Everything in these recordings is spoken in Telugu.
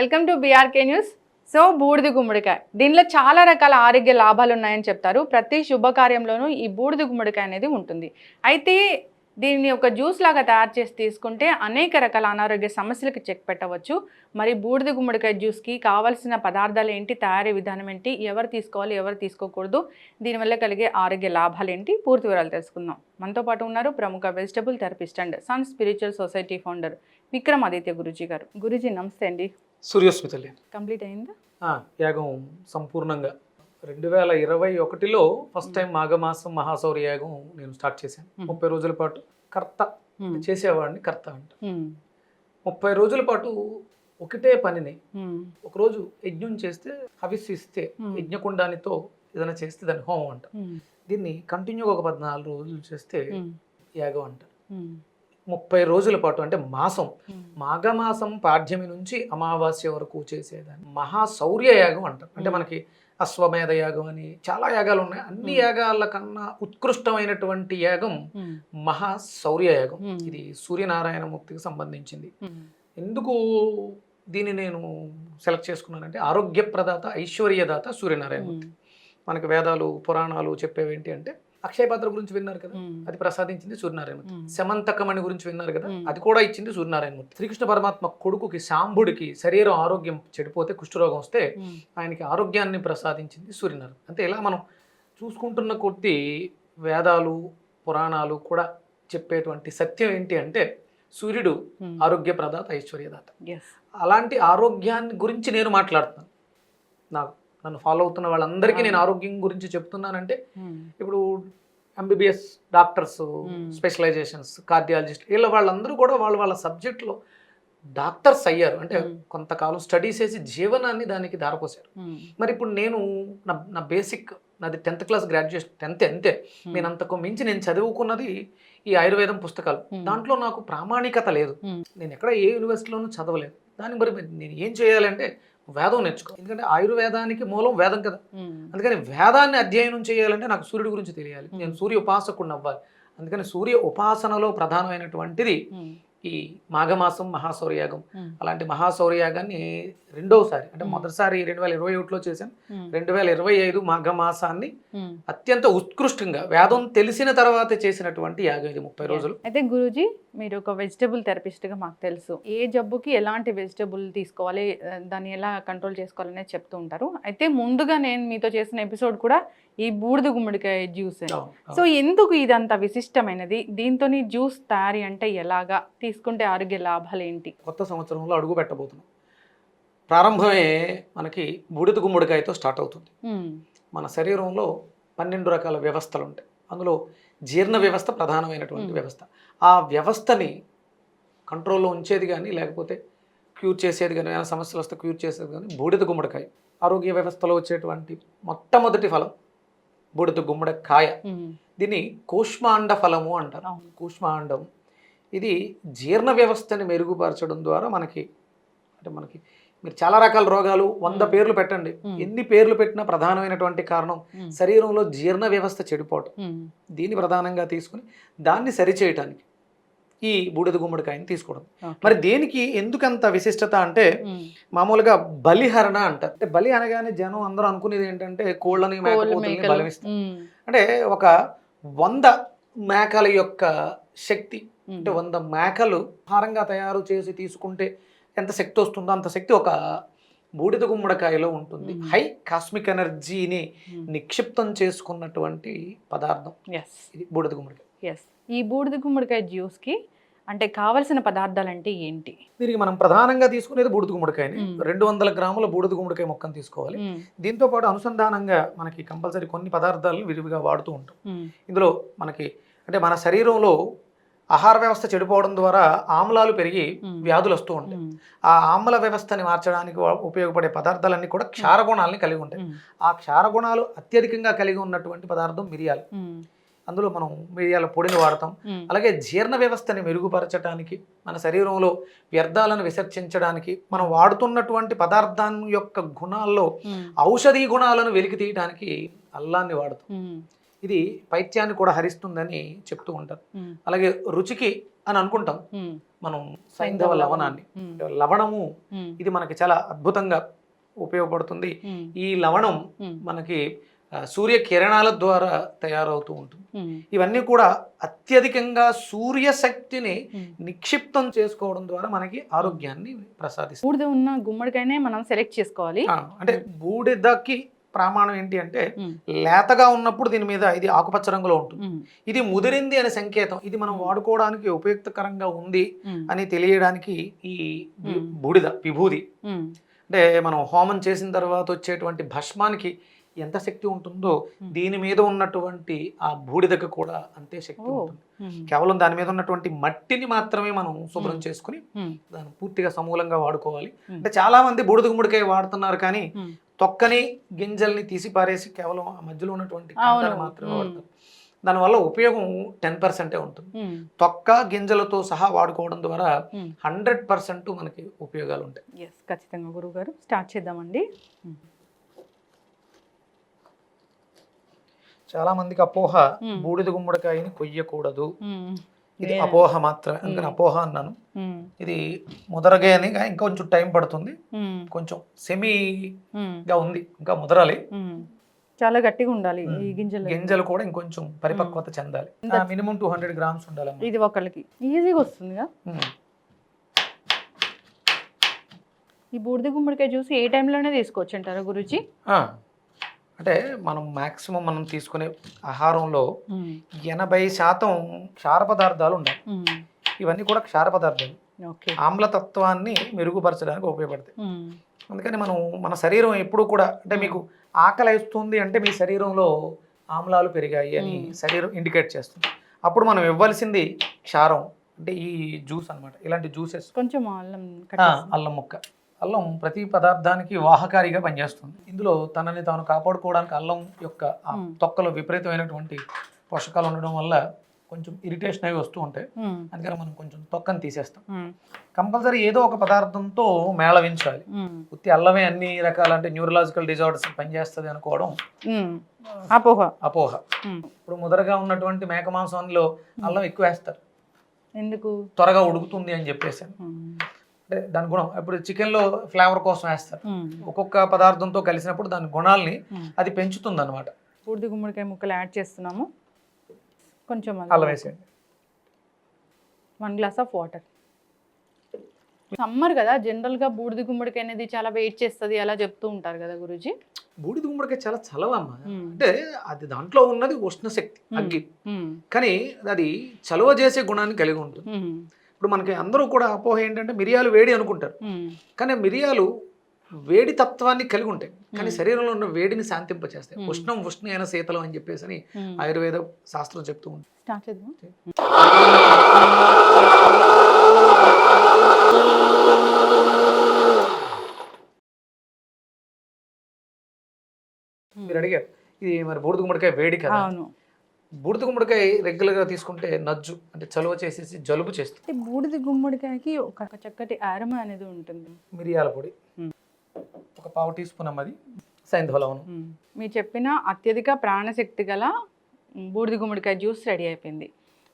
Welcome to BRK news. So బూడిద గుమ్మడికాయ, దీనిలో చాలా రకాల ఆరోగ్య లాభాలు ఉన్నాయని చెప్తారు. ప్రతి శుభకార్యంలోనూ ఈ బూడిద గుమ్మడికాయ అనేది ఉంటుంది. అయితే దీన్ని ఒక జ్యూస్ లాగా తయారు చేసి తీసుకుంటే అనేక రకాల అనారోగ్య సమస్యలకు చెక్ పెట్టవచ్చు. మరి బూడిద గుమ్మడికాయ జ్యూస్కి కావాల్సిన పదార్థాలు ఏంటి, తయారీ విధానం ఏంటి, ఎవరు తీసుకోవాలి ఎవరు తీసుకోకూడదు, దీనివల్ల కలిగే ఆరోగ్య లాభాలు ఏంటి, పూర్తి వివరాలు తెలుసుకుందాం. మనతో పాటు ఉన్నారు ప్రముఖ vegetable therapist and sun spiritual society founder Vikramaditya Guruji గారు. గురూజీ నమస్తే అండి. సూర్యోస్మితల్లి కంప్లీట్ అయిందా యాగం సంపూర్ణంగా 2021లో ఫస్ట్ టైం మాఘమాసం మహాశౌర్య యాగం నేను స్టార్ట్ చేశాను. 30 రోజుల పాటు కర్త చేసేవాడిని, కర్త అంట. 30 రోజుల పాటు ఒకటే పనిని, ఒకరోజు యజ్ఞం చేస్తే హవిస్సు ఇస్తే యజ్ఞకుండానితో ఏదైనా చేస్తే దాన్ని హోమం అంట. దీన్ని కంటిన్యూగా ఒక 14 రోజులు చేస్తే యాగం అంట. 30 రోజుల పాటు అంటే మాసం, మాఘమాసం పాడ్యమి నుంచి అమావాస్య వరకు చేసేదాన్ని మహాశౌర్య యాగం అంటారు. అంటే మనకి అశ్వమేధ యాగం అని చాలా యాగాలు ఉన్నాయి. అన్ని యాగాల కన్నా ఉత్కృష్టమైనటువంటి యాగం మహాశౌర్య యాగం. ఇది సూర్యనారాయణ మూర్తికి సంబంధించింది. ఎందుకు దీన్ని నేను సెలెక్ట్ చేసుకున్నానంటే, ఆరోగ్య ప్రదాత ఐశ్వర్యదాత సూర్యనారాయణ మూర్తి. మనకి వేదాలు పురాణాలు చెప్పేవేంటి అంటే, అక్షయపాత్ర గురించి విన్నారు కదా, అది ప్రసాదించింది సూర్యనారాయణమూర్తి. శమంతకమణి గురించి విన్నారు కదా, అది కూడా ఇచ్చింది సూర్యనారాయణమూర్తి. శ్రీకృష్ణ పరమాత్మ కొడుకుకి శాంబుడికి శరీరం ఆరోగ్యం చెడిపోతే, కుష్ఠరోగం వస్తే ఆయనకి ఆరోగ్యాన్ని ప్రసాదించింది సూర్యనారాయణ. అంటే ఇలా మనం చూసుకుంటున్న కొద్దీ వేదాలు పురాణాలు కూడా చెప్పేటువంటి సత్యం ఏంటి అంటే, సూర్యుడు ఆరోగ్య ప్రదాత ఐశ్వర్యదాత. అలాంటి ఆరోగ్యాన్ని గురించి నేను మాట్లాడుతున్నాను. నన్ను ఫాలో అవుతున్న వాళ్ళందరికీ నేను ఆరోగ్యం గురించి చెప్తున్నానంటే, ఇప్పుడు ఎంబీబీఎస్ డాక్టర్స్, స్పెషలైజేషన్స్, కార్డియాలజిస్ట్, వాళ్ళందరూ కూడా వాళ్ళ సబ్జెక్ట్లో డాక్టర్స్ అయ్యారు. అంటే కొంతకాలం స్టడీస్ చేసి జీవనాన్ని దానికి ధారపోసారు. మరి ఇప్పుడు నేను నా బేసిక్, నాది 10th క్లాస్ గ్రాడ్యుయేషన్, 10th అంతే. నేను అంతకు మించి నేను చదువుకున్నది ఈ ఆయుర్వేదం పుస్తకాలు. దాంట్లో నాకు ప్రామాణికత లేదు. నేను ఎక్కడ ఏ యూనివర్సిటీలోనూ చదవలేదు. దానికి మరి నేను ఏం చేయాలంటే వేదం నేర్చుకో. ఎందుకంటే ఆయుర్వేదానికి మూలం వేదం కదా. అందుకని వేదాన్ని అధ్యయనం చేయాలంటే నాకు సూర్యుడి గురించి తెలియాలి. నేను సూర్య ఉపాసకుడిని అవ్వాలి. అందుకని సూర్య ఉపాసనలో ప్రధానమైనటువంటిది ఈ మాఘమాసం మహాశౌర్యయాగం. అలాంటి మహాశౌర్యయాగాన్ని రెండోసారి, అంటే మొదటిసారి 2021లో చేశాను. 2025 మాఘమాసాన్ని అత్యంత ఉత్కృష్టంగా వేదం తెలిసిన తర్వాత చేసినటువంటి యాగం ఇది, 30 రోజులు. అయితే గురూజీ, మీరు ఒక వెజిటబుల్ థెరపిస్ట్గా మాకు తెలుసు, ఏ జబ్బుకి ఎలాంటి వెజిటబుల్ తీసుకోవాలి, దాన్ని ఎలా కంట్రోల్ చేసుకోవాలనేది చెప్తూ ఉంటారు. అయితే ముందుగా నేను మీతో చేసిన ఎపిసోడ్ కూడా ఈ బూడిద గుమ్మడికాయ జ్యూస్. సో ఎందుకు ఇదంత విశిష్టమైనది, దీంతో జ్యూస్ తయారీ అంటే ఎలాగా, తీసుకుంటే ఆరోగ్య లాభాలు ఏంటి? కొత్త సంవత్సరంలో అడుగు పెట్టబోతున్నాం. ప్రారంభమే మనకి బూడిద గుమ్మడికాయతో స్టార్ట్ అవుతుంది. మన శరీరంలో 12 రకాల వ్యవస్థలు ఉంటాయి. అందులో జీర్ణ వ్యవస్థ ప్రధానమైనటువంటి వ్యవస్థ. ఆ వ్యవస్థని కంట్రోల్లో ఉంచేది కానీ, లేకపోతే క్యూర్ చేసేది కానీ, ఏమైనా సమస్యలు వస్తే క్యూర్ చేసేది కానీ బూడిద గుమ్మడికాయ. ఆరోగ్య వ్యవస్థలో వచ్చేటువంటి మొట్టమొదటి ఫలం బూడిద గుమ్మడికాయ. దీన్ని కూష్మాండ ఫలము అంటారు. కూష్మాండం ఇది జీర్ణ వ్యవస్థని మెరుగుపరచడం ద్వారా మనకి మీరు చాలా రకాల రోగాలు 100 పేర్లు పెట్టండి, ఎన్ని పేర్లు పెట్టినా ప్రధానమైనటువంటి కారణం శరీరంలో జీర్ణ వ్యవస్థ చెడిపోవటం. దీన్ని ప్రధానంగా తీసుకుని దాన్ని సరిచేయటానికి ఈ బూడిద గుమ్మడికాయని తీసుకోవడం. మరి దేనికి ఎందుకంత విశిష్టత అంటే, మామూలుగా బలిహరణ అంటారు. అంటే బలి అనగానే జనం అందరూ అనుకునేది ఏంటంటే కోళ్ళని, మేకపోతుల్ని బలమిస్తారు. అంటే ఒక 100 మేకల యొక్క శక్తి, అంటే 100 మేకలు ఆహారంగా తయారు చేసి తీసుకుంటే ఎంత శక్తి వస్తుందో అంత శక్తి ఒక బూడిద గుమ్మడికాయలో ఉంటుంది. హై కాస్మిక్ ఎనర్జీని నిక్షిప్తం చేసుకున్నటువంటి పదార్థం ఇది బూడిద గుమ్మడికాయ. ఈ బూడిద గుమ్మడికాయ జ్యూస్కి అంటే కావలసిన పదార్థాలు అంటే ఏంటి? దీనికి మనం ప్రధానంగా తీసుకునేది బూడిద గుమ్మడికాయని. 200 గ్రాముల బూడిద గుమ్మడికాయ మొక్కను తీసుకోవాలి. దీంతో పాటు అనుసంధానంగా మనకి కంపల్సరీ కొన్ని పదార్థాలను విరివిగా వాడుతూ ఉంటాం. ఇందులో మనకి అంటే మన శరీరంలో ఆహార వ్యవస్థ చెడిపోవడం ద్వారా ఆమ్లాలు పెరిగి వ్యాధులు వస్తూ ఉంటాయి. ఆ ఆమ్ల వ్యవస్థని మార్చడానికి ఉపయోగపడే పదార్థాలన్నీ కూడా క్షారగుణాలని కలిగి ఉంటాయి. ఆ క్షారగుణాలు అత్యధికంగా కలిగి ఉన్నటువంటి పదార్థం మిరియాలు. అందులో మనం మిరియాల పొడిని వాడతాం. అలాగే జీర్ణ వ్యవస్థని మెరుగుపరచడానికి, మన శరీరంలో వ్యర్థాలను విసర్జించడానికి మనం వాడుతున్నటువంటి పదార్థాన్ని యొక్క గుణాల్లో ఔషధీ గుణాలను వెలికి తీయడానికి అల్లాన్ని వాడతాం. ఇది పైత్యాన్ని కూడా హరిస్తుందని చెప్తూ ఉంటారు. అలాగే రుచికి అని అనుకుంటాం మనం సైంధవ లవణాన్ని. లవణము ఇది మనకి చాలా అద్భుతంగా ఉపయోగపడుతుంది. ఈ లవణం మనకి సూర్య కిరణాల ద్వారా తయారవుతూ ఉంటుంది. ఇవన్నీ కూడా అత్యధికంగా సూర్యశక్తిని నిక్షిప్తం చేసుకోవడం ద్వారా మనకి ఆరోగ్యాన్ని ప్రసాదిస్తుంది. బూడిద ఉన్న గుమ్మడికాయనే మనం సెలెక్ట్ చేసుకోవాలి. అంటే బూడిదకి ప్రమాణం ఏంటి అంటే లేతగా ఉన్నప్పుడు దీని మీద ఇది ఆకుపచ్చ రంగులో ఉంటుంది. ఇది ముదిరింది అనే సంకేతం. ఇది మనం వాడుకోవడానికి ఉపయుక్తకరంగా ఉంది అని తెలియడానికి ఈ బూడిద విభూది అంటే మనం హోమం చేసిన తర్వాత వచ్చేటువంటి భస్మానికి ఎంత శక్తి ఉంటుందో దీని మీద ఉన్నటువంటి ఆ బూడిదకు కూడా అంతే శక్తి ఉంటుంది. కేవలం దాని మీద ఉన్నటువంటి మట్టిని మాత్రమే మనం శుభ్రం చేసుకుని దాన్ని పూర్తిగా సమూలంగా వాడుకోవాలి. అంటే చాలా మంది బూడిద గుమ్మడికాయ వాడుతున్నారు కానీ తొక్కని గింజల్ని తీసి పారేసి కేవలం ఆ మధ్యలో ఉన్నటువంటి కంటని మాత్రమే వాడతారు. దానివల్ల ఉపయోగం 10% ఉంటుంది. తొక్క గింజలతో సహా వాడుకోవడం ద్వారా 100% మనకి ఉపయోగాలు ఉంటాయి. ఖచ్చితంగా గురువు గారు స్టార్ట్ చేద్దామండి. చాలా మందికి అపోహ బూడిద గుమ్మడికాయని కొయ్యకూడదు, ఇది అపోహ మాత్రమే. అందుకని అపోహ అన్నాను. ఇది ముదరగే అని ఇంకొంచెం టైం పడుతుంది, కొంచెం సెమీగా ఉంది, ఇంకా ముదరాలి, చాలా గట్టిగా ఉండాలి. ఈ గింజలు కూడా ఇంకొంచెం పరిపక్వత చెందాలి. మినిమం 200 గ్రామ్స్ ఉండాలి. ఇది ఒకళ్ళకి ఈజీగా వస్తుందిగా. ఈ బూడిద గుమ్మడికాయ జ్యూస్ ఏ టైంలోనే తీసుకోవచ్చు అంటారా గురూజీ? అంటే మనం మాక్సిమం మనం తీసుకునే ఆహారంలో 80% క్షార పదార్థాలు ఉన్నాయి. ఇవన్నీ కూడా క్షార పదార్థాలు ఆమ్లతత్వాన్ని మెరుగుపరచడానికి ఉపయోగపడతాయి. అందుకని మనం మన శరీరం ఎప్పుడు కూడా అంటే మీకు ఆకలి వేస్తుంది అంటే మీ శరీరంలో ఆమ్లాలు పెరిగాయి అని శరీరం ఇండికేట్ చేస్తుంది. అప్పుడు మనం ఇవ్వాల్సింది క్షారం అంటే ఈ జ్యూస్ అన్నమాట. ఇలాంటి జ్యూసెస్ కొంచెం అల్లం ముక్క. అల్లం ప్రతి పదార్థానికి వాహకారిగా పనిచేస్తుంది. ఇందులో తనని తాను కాపాడుకోవడానికి అల్లం యొక్క తొక్కలో విపరీతమైనటువంటి పోషకాలు ఉండడం వల్ల కొంచెం ఇరిటేషన్ అవి వస్తూ ఉంటాయి. అందుకని మనం కొంచెం తొక్కని తీసేస్తాం. కంపల్సరీ ఏదో ఒక పదార్థంతో మేళవించాలి. ఉత్తి అల్లమే అన్ని రకాల అంటే న్యూరలాజికల్ డిజార్డర్స్ పనిచేస్తుంది అనుకోవడం అపోహ. ఇప్పుడు ముదరగా ఉన్నటువంటి మేక మాంసంలో అల్లం ఎక్కువ వేస్తారు, ఎందుకు త్వరగా ఉడుకుతుంది అని చెప్పేసి. అంటే దాని గుణం ఇప్పుడు చికెన్లో ఫ్లేవర్ కోసం వేస్తారు. ఒక్కొక్క పదార్థంతో కలిసినప్పుడు దాని గుణాలని అది పెంచుతుంది అనమాట. బూడిద గుమ్మడికాయ ముక్కలు యాడ్ చేస్తున్నాము. కొంచెం అల్లం వేసేయండి. 1 గ్లాస్ ఆఫ్ వాటర్. సమ్మర్ కదా, జనరల్గా బూడిద గుమ్మడికాయ అనేది చాలా వెయిట్ చేస్తుంది అలా చెప్తూ ఉంటారు కదా గురూజీ. బూడిద గుమ్మడికాయ చాలా చలవమ్మ. అంటే అది దాంట్లో ఉన్నది ఉష్ణశక్తి అగ్గి, కానీ అది చలవ చేసే గుణాన్ని కలిగి ఉంటుంది. ఇప్పుడు మనకి అందరూ కూడా అపోహ ఏంటంటే మిరియాలు వేడి అనుకుంటారు, కానీ మిరియాలు వేడి తత్వాన్ని కలిగి ఉంటాయి, కానీ శరీరంలో ఉన్న వేడిని శాంతింపచేస్తాయి. ఉష్ణం ఉష్ణ శీతలం అని చెప్పేసి అని ఆయుర్వేద శాస్త్రం చెప్తూ ఉంటుంది. మీరు అడిగారు ఇది మరి బూడిద గుమ్మడికాయ వేడి కదా. బూడిద గుమ్మడికాయ రెగ్యులర్గా తీసుకుంటే నజ్జు అంటే చలువ చేసేసి జలుబు చేస్తుంది. బూడిద గుమ్మడికాయకి ఒక చక్కటి ఆరమ అనేది ఉంటుంది. మిరియాల పొడి ఒక 1/4 టీ స్పూన్ అమ్మది, సైంధవ లవణం. మీరు చెప్పిన అత్యధిక ప్రాణశక్తి గల బూడిద గుమ్మడికాయ జ్యూస్ రెడీ అయిపోయింది.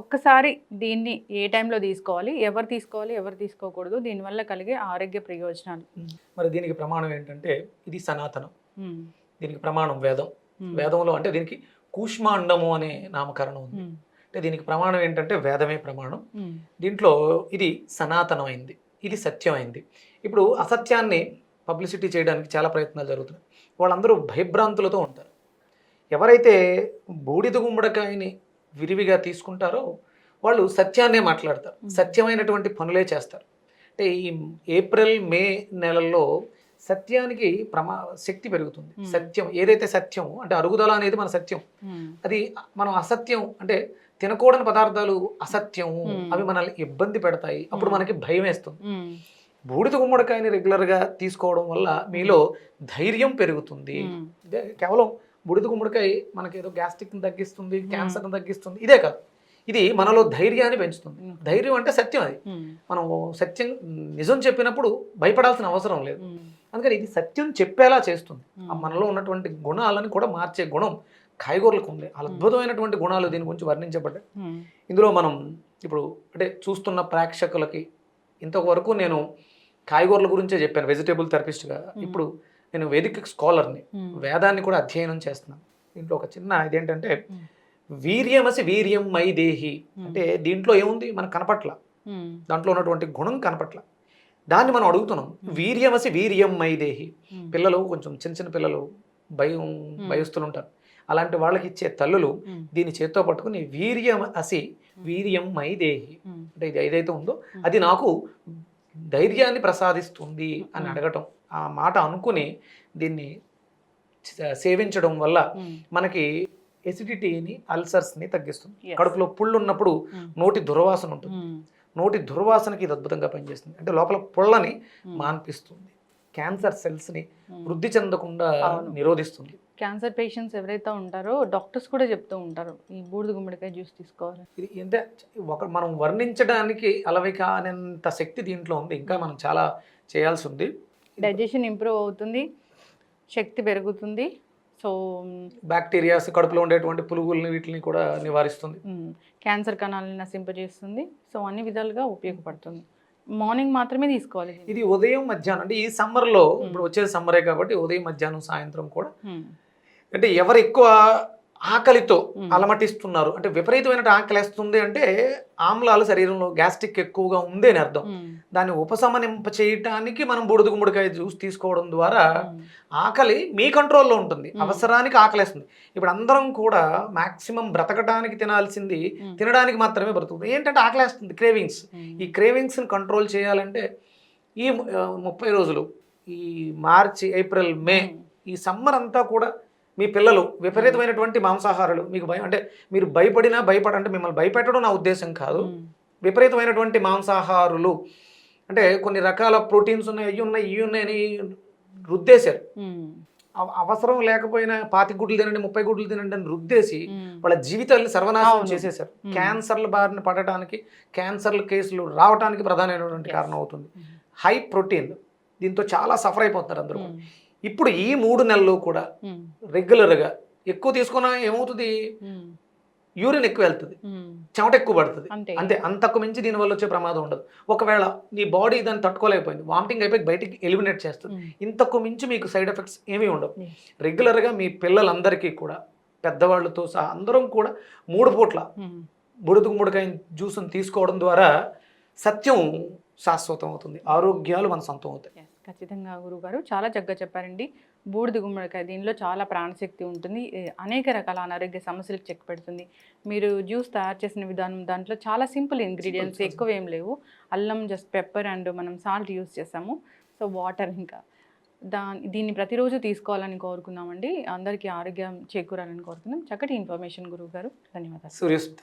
ఒక్కసారి దీన్ని ఏ టైంలో తీసుకోవాలి, ఎవరు తీసుకోకూడదు, దీనివల్ల కలిగే ఆరోగ్య ప్రయోజనాలు. మరి దీనికి ప్రమాణం ఏంటంటే ఇది సనాతనం, దీనికి ప్రమాణం వేదం. వేదంలో అంటే దీనికి కూష్మాండము అనే నామకరణం ఉంది. అంటే దీనికి ప్రమాణం ఏంటంటే వేదమే ప్రమాణం. దీంట్లో ఇది సనాతనమైంది, ఇది సత్యమైంది. ఇప్పుడు అసత్యాన్ని పబ్లిసిటీ చేయడానికి చాలా ప్రయత్నాలు జరుగుతున్నాయి. వాళ్ళందరూ భయభ్రాంతులతో ఉంటారు. ఎవరైతే బూడిద గుమ్మడికాయని విరివిగా తీసుకుంటారో వాళ్ళు సత్యాన్నే మాట్లాడతారు, సత్యమైనటువంటి పనులే చేస్తారు. అంటే ఈ ఏప్రిల్ మే నెలల్లో సత్యానికి శక్తి పెరుగుతుంది. సత్యం ఏదైతే సత్యం అంటే అరుగుదల అనేది మన సత్యం, అది మనం అసత్యం అంటే తినకూడని పదార్థాలు అసత్యము, అవి మనల్ని ఇబ్బంది పెడతాయి, అప్పుడు మనకి భయం వేస్తుంది. బూడిద గుమ్మడికాయని రెగ్యులర్గా తీసుకోవడం వల్ల మీలో ధైర్యం పెరుగుతుంది. కేవలం బూడిద గుమ్మడికాయ మనకి ఏదో గ్యాస్ట్రిక్ని తగ్గిస్తుంది, క్యాన్సర్ని తగ్గిస్తుంది ఇదే కాదు, ఇది మనలో ధైర్యాన్ని పెంచుతుంది. ధైర్యం అంటే సత్యం, అది మనం సత్యం నిజం చెప్పినప్పుడు భయపడాల్సిన అవసరం లేదు. అందుకని ఇది సత్యం చెప్పేలా చేస్తుంది. మనలో ఉన్నటువంటి గుణాలను కూడా మార్చే గుణం కాయగూరలకు ఉంది అద్భుతమైనటువంటి గుణాలు దీని గురించి వర్ణించబడ్డాయి. ఇందులో మనం ఇప్పుడు అంటే చూస్తున్న ప్రేక్షకులకి ఇంతవరకు నేను కాయగూరల గురించే చెప్పాను వెజిటేబుల్ థెరపిస్ట్గా. ఇప్పుడు నేను వేదిక స్కాలర్ని, వేదాన్ని కూడా అధ్యయనం చేస్తున్నాను. దీంట్లో ఒక చిన్న ఇదేంటంటే వీర్యమసి వీర్యం మై దేహి అంటే దీంట్లో ఏముంది మనకు కనపట్ల, దాంట్లో ఉన్నటువంటి గుణం కనపట్ల, దాన్ని మనం అడుగుతున్నాం. వీర్యమసి వీర్యం మై దేహి. పిల్లలు కొంచెం చిన్న చిన్న పిల్లలు భయస్తులుంటారు, అలాంటి వాళ్ళకి ఇచ్చే తల్లులు దీన్ని చేత్తో పట్టుకుని వీర్యం అసి వీర్యం మై దేహి అంటే ఇది ఏదైతే ఉందో అది నాకు ధైర్యాన్ని ప్రసాదిస్తుంది అని అడగటం, ఆ మాట అనుకుని దీన్ని సేవించడం వల్ల మనకి ఎసిడిటీని అల్సర్స్ని తగ్గిస్తుంది. కడుపులో పుళ్ళు ఉన్నప్పుడు నోటి దుర్వాసన ఉంటుంది, నోటి దుర్వాసనకి ఇది అద్భుతంగా పనిచేస్తుంది. అంటే లోపల పుళ్ళని మాన్పిస్తుంది, క్యాన్సర్ సెల్స్ని వృద్ధి చెందకుండా నిరోధిస్తుంది. క్యాన్సర్ పేషెంట్స్ ఎవరైతే ఉంటారో డాక్టర్స్ కూడా చెప్తూ ఉంటారు ఈ బూడిద గుమ్మడికాయ జ్యూస్ తీసుకోవాలి. ఇది అంటే మనం వర్ణించడానికి అలవి కానంత శక్తి దీంట్లో ఉంది. ఇంకా మనం చాలా చేయాల్సి ఉంది. డైజెషన్ ఇంప్రూవ్ అవుతుంది, శక్తి పెరుగుతుంది, సో బ్యాక్టీరియాస్ కడుపులో ఉండేటువంటి పురుగుల్ని వీటిని కూడా నివారిస్తుంది, క్యాన్సర్ కణాలను నశింపజేస్తుంది. సో అన్ని విధాలుగా ఉపయోగపడుతుంది. మార్నింగ్ మాత్రమే తీసుకోవాలి ఇది. ఉదయం మధ్యాహ్నం అంటే ఈ సమ్మర్లో, ఇప్పుడు వచ్చేది సమ్మరే కాబట్టి ఉదయం మధ్యాహ్నం సాయంత్రం కూడా. అంటే ఎవరు ఎక్కువ ఆకలితో అలమటిస్తున్నారు అంటే విపరీతమైన ఆకలి వేస్తుంది అంటే ఆమ్లాలు శరీరంలో గ్యాస్ట్రిక్ ఎక్కువగా ఉంది అని అర్థం. దాన్ని ఉపశమనింప చేయటానికి మనం బూడిద గుమ్మడికాయ జ్యూస్ తీసుకోవడం ద్వారా ఆకలి మీ కంట్రోల్లో ఉంటుంది, అవసరానికి ఆకలేస్తుంది. ఇప్పుడు అందరం కూడా మాక్సిమం బ్రతకడానికి తినాల్సింది తినడానికి మాత్రమే బ్రతుకుతుంది. ఏంటంటే ఆకలేస్తుంది, క్రేవింగ్స్. ఈ క్రేవింగ్స్ని కంట్రోల్ చేయాలంటే ఈ 30 రోజులు, ఈ మార్చి ఏప్రిల్ మే ఈ సమ్మర్ అంతా కూడా మీ పిల్లలు విపరీతమైనటువంటి మాంసాహారాలు, మీకు భయం అంటే మీరు భయపడినా అంటే మిమ్మల్ని భయపెట్టడం నా ఉద్దేశం కాదు, విపరీతమైనటువంటి మాంసాహారులు అంటే కొన్ని రకాల ప్రోటీన్స్ ఉన్నాయి, ఇవి ఉన్నాయని రుద్దేశారు. అవసరం లేకపోయినా 25 గుడ్లు తినండి 30 గుడ్లు తినండి అని రుద్దేసి వాళ్ళ జీవితాలను సర్వనాశనం చేసేశారు. క్యాన్సర్ల బారిన పడటానికి, క్యాన్సర్ల కేసులు రావడానికి ప్రధానమైనటువంటి కారణం అవుతుంది హై ప్రోటీన్. దీంతో చాలా సఫర్ అయిపోతున్నారు అందరూ. ఇప్పుడు ఈ 3 నెలలు కూడా రెగ్యులర్గా ఎక్కువ తీసుకున్నా ఏమవుతుంది, యూరిన్ ఎక్కువ వెళ్తుంది, చెమట ఎక్కువ పడుతుంది, అంతే. అంతకు మించి దీనివల్ల వచ్చే ప్రమాదం ఉండదు. ఒకవేళ నీ బాడీ దాన్ని తట్టుకోలేకపోయింది, వామిటింగ్ అయిపోయి బయటికి ఎలిమినేట్ చేస్తుంది. ఇంతకు మించి మీకు సైడ్ ఎఫెక్ట్స్ ఏమీ ఉండవు. రెగ్యులర్గా మీ పిల్లలందరికీ కూడా పెద్దవాళ్ళతో సహా అందరం కూడా 3 పూట్ల బూడిద గుమ్మడికాయ జ్యూస్ని తీసుకోవడం ద్వారా సత్యం శాశ్వతం అవుతుంది, ఆరోగ్యాలు మన సొంతం అవుతాయి. ఖచ్చితంగా గురుగారు చాలా చక్కగా చెప్పారండి. బూడిద గుమ్మడికాయ దీనిలో చాలా ప్రాణశక్తి ఉంటుంది, అనేక రకాల అనారోగ్య సమస్యలకు చెక్ పెడుతుంది. మీరు జ్యూస్ తయారు చేసిన విధానం దాంట్లో చాలా సింపుల్ ఇంగ్రీడియంట్స్, ఎక్కువ ఏం లేవు. అల్లం, జస్ట్ పెప్పర్ అండ్ మనం సాల్ట్ యూస్ చేసాము, సో వాటర్. ఇంకా దీన్ని ప్రతిరోజు తీసుకోవాలని కోరుకున్నామండి. అందరికీ ఆరోగ్యం చేకూరాలని కోరుకుందాం. చక్కటి ఇన్ఫర్మేషన్ గురువు గారు, ధన్యవాదాలు. సూర్యస్మిత.